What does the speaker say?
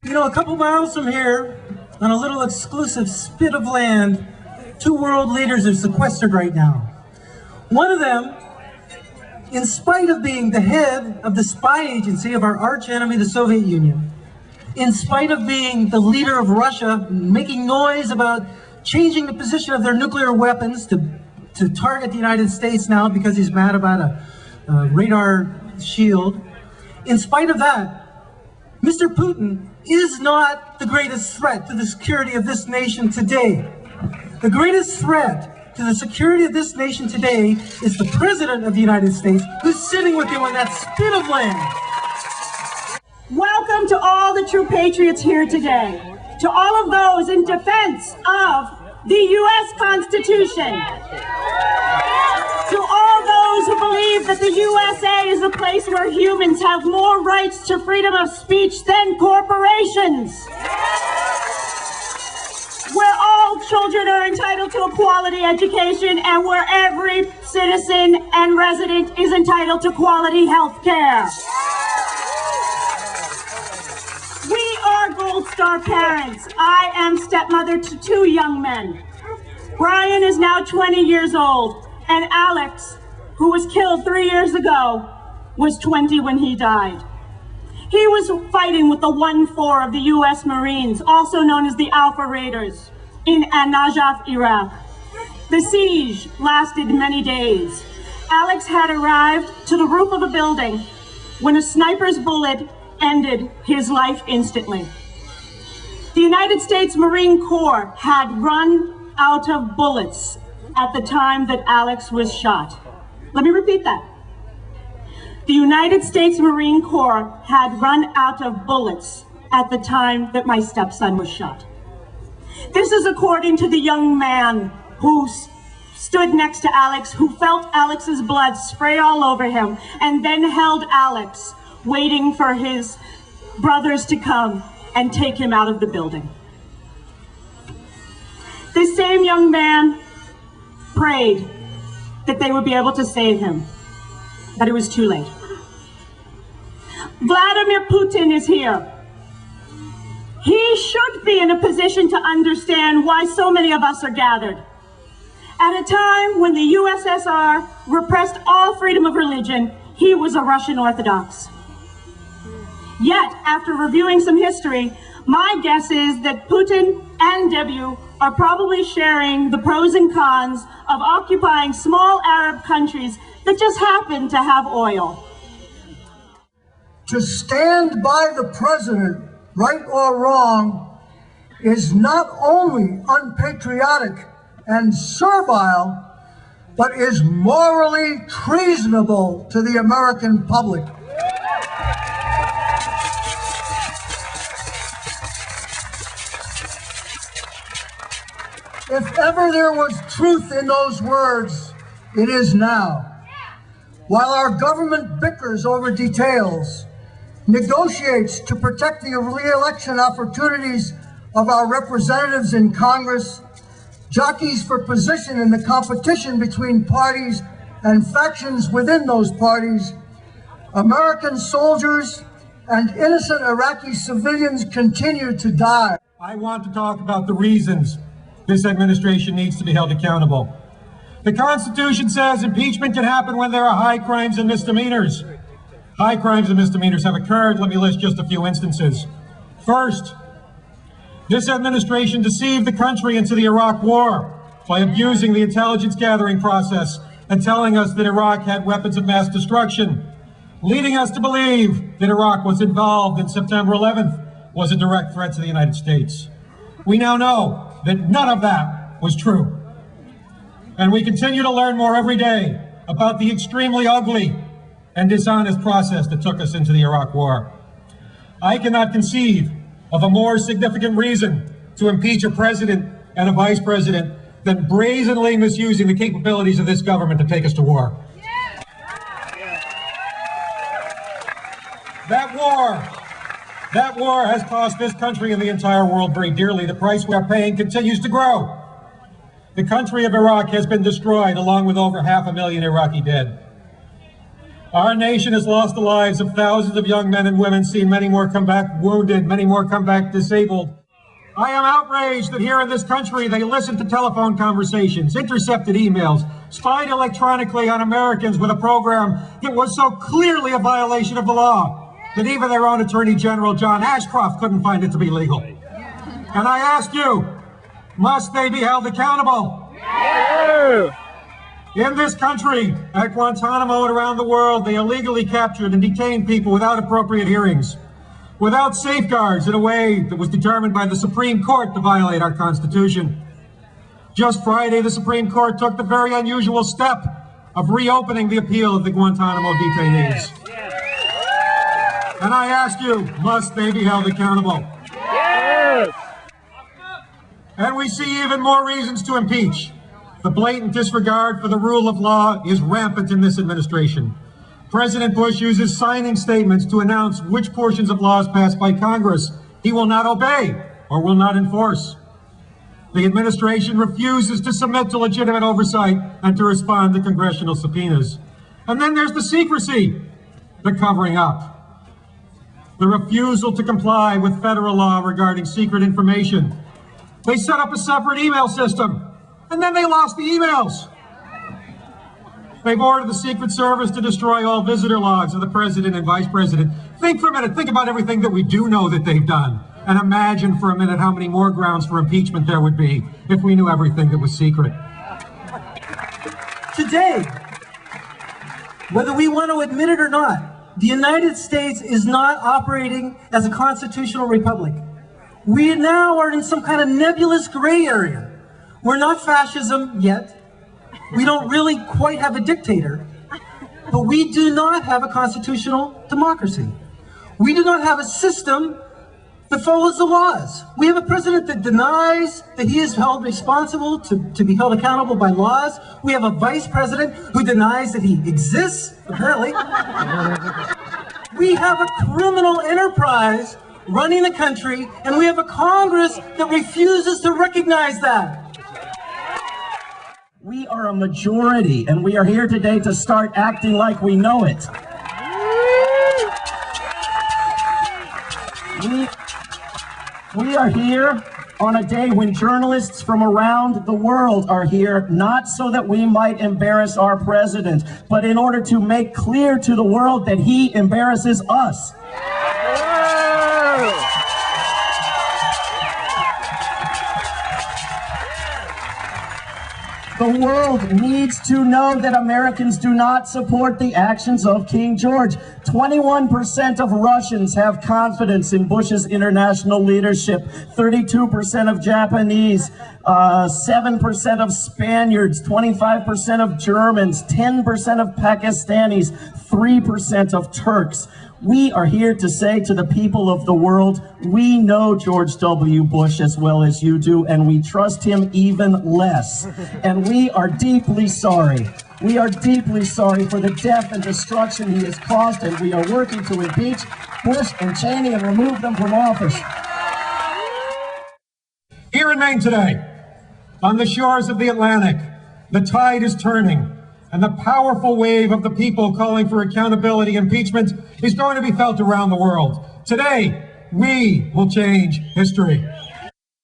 You know, a couple miles from here, on a little exclusive spit of land, two world leaders are sequestered right now. One of them, in spite of being the head of the spy agency of our arch enemy, the Soviet Union, in spite of being the leader of Russia, making noise about changing the position of their nuclear weapons to target the United States now because he's mad about a radar shield, in spite of that, Mr. Putin is not the greatest threat to the security of this nation today. The greatest threat to the security of this nation today is the President of the United States, who's sitting with you on that spit of land. Welcome to all the true patriots here today, to all of those in defense of the U.S. Constitution, to all those who believe that the USA is a place where humans have more rights to freedom of speech than corporations, where all children are entitled to a quality education, and where every citizen and resident is entitled to quality health care. We are Gold Star parents. I am stepmother to two young men. Brian is now 20 years old, and Alex, who was killed 3 years ago, was 20 when he died. He was fighting with the 1-4 of the U.S. Marines, also known as the Alpha Raiders, in An-Najaf, Iraq. The siege lasted many days. Alex had arrived to the roof of a building when a sniper's bullet ended his life instantly. The United States Marine Corps had run out of bullets at the time that Alex was shot. Let me repeat that. The United States Marine Corps had run out of bullets at the time that my stepson was shot. This is according to the young man who stood next to Alex, who felt Alex's blood spray all over him, and then held Alex, waiting for his brothers to come and take him out of the building. This same young man prayed that they would be able to save him, but it was too late. Vladimir Putin is here. He should be in a position to understand why so many of us are gathered. At a time when the USSR repressed all freedom of religion, he was a Russian Orthodox. Yet, after reviewing some history, my guess is that Putin and W are probably sharing the pros and cons of occupying small Arab countries that just happen to have oil. To stand by the president, right or wrong, is not only unpatriotic and servile, but is morally treasonable to the American public. If ever there was truth in those words, it is now. While our government bickers over details, negotiates to protect the re-election opportunities of our representatives in Congress, jockeys for position in the competition between parties and factions within those parties, American soldiers and innocent Iraqi civilians continue to die. I want to talk about the reasons this administration needs to be held accountable. The Constitution says impeachment can happen when there are high crimes and misdemeanors. High crimes and misdemeanors have occurred. Let me list just a few instances. First, this administration deceived the country into the Iraq War by abusing the intelligence gathering process and telling us that Iraq had weapons of mass destruction, leading us to believe that Iraq was involved in September 11th was a direct threat to the United States. We now know that none of that was true. And we continue to learn more every day about the extremely ugly and dishonest process that took us into the Iraq War. I cannot conceive of a more significant reason to impeach a president and a vice president than brazenly misusing the capabilities of this government to take us to war. That war has cost this country and the entire world very dearly. The price we are paying continues to grow. The country of Iraq has been destroyed, along with over 500,000 Iraqi dead. Our nation has lost the lives of thousands of young men and women, seen many more come back wounded, many more come back disabled. I am outraged that here in this country they listen to telephone conversations, intercepted emails, spied electronically on Americans with a program that was so clearly a violation of the law that even their own Attorney General, John Ashcroft, couldn't find it to be legal. And I ask you, must they be held accountable? Yeah. In this country, at Guantanamo and around the world, they illegally captured and detained people without appropriate hearings, without safeguards in a way that was determined by the Supreme Court to violate our Constitution. Just Friday, the Supreme Court took the very unusual step of reopening the appeal of the Guantanamo detainees. And I ask you, must they be held accountable? Yes. And we see even more reasons to impeach. The blatant disregard for the rule of law is rampant in this administration. President Bush uses signing statements to announce which portions of laws passed by Congress he will not obey or will not enforce. The administration refuses to submit to legitimate oversight and to respond to congressional subpoenas. And then there's the secrecy, the covering up, the refusal to comply with federal law regarding secret information. They set up a separate email system, and then they lost the emails. They've ordered the Secret Service to destroy all visitor logs of the president and vice president. Think for a minute, think about everything that we do know that they've done. And imagine for a minute how many more grounds for impeachment there would be if we knew everything that was secret. Today, whether we want to admit it or not, the United States is not operating as a constitutional republic. We now are in some kind of nebulous gray area. We're not fascism yet. We don't really quite have a dictator, but we do not have a constitutional democracy. We do not have a system that follows the laws. We have a president that denies that he is held responsible to be held accountable by laws. We have a vice president who denies that he exists, apparently. We have a criminal enterprise running the country, and we have a Congress that refuses to recognize that. We are a majority, and we are here today to start acting like we know it. We are here on a day when journalists from around the world are here, not so that we might embarrass our president, but in order to make clear to the world that he embarrasses us. The world needs to know that Americans do not support the actions of King George. 21% of Russians have confidence in Bush's international leadership. 32% of Japanese, 7% of Spaniards, 25% of Germans, 10% of Pakistanis, 3% of Turks. We are here to say to the people of the world, we know George W. Bush as well as you do, and we trust him even less. And we are deeply sorry. We are deeply sorry for the death and destruction he has caused, and we are working to impeach Bush and Cheney and remove them from office. Here in Maine today, on the shores of the Atlantic, the tide is turning. And the powerful wave of the people calling for accountability, impeachment, is going to be felt around the world. Today, we will change history.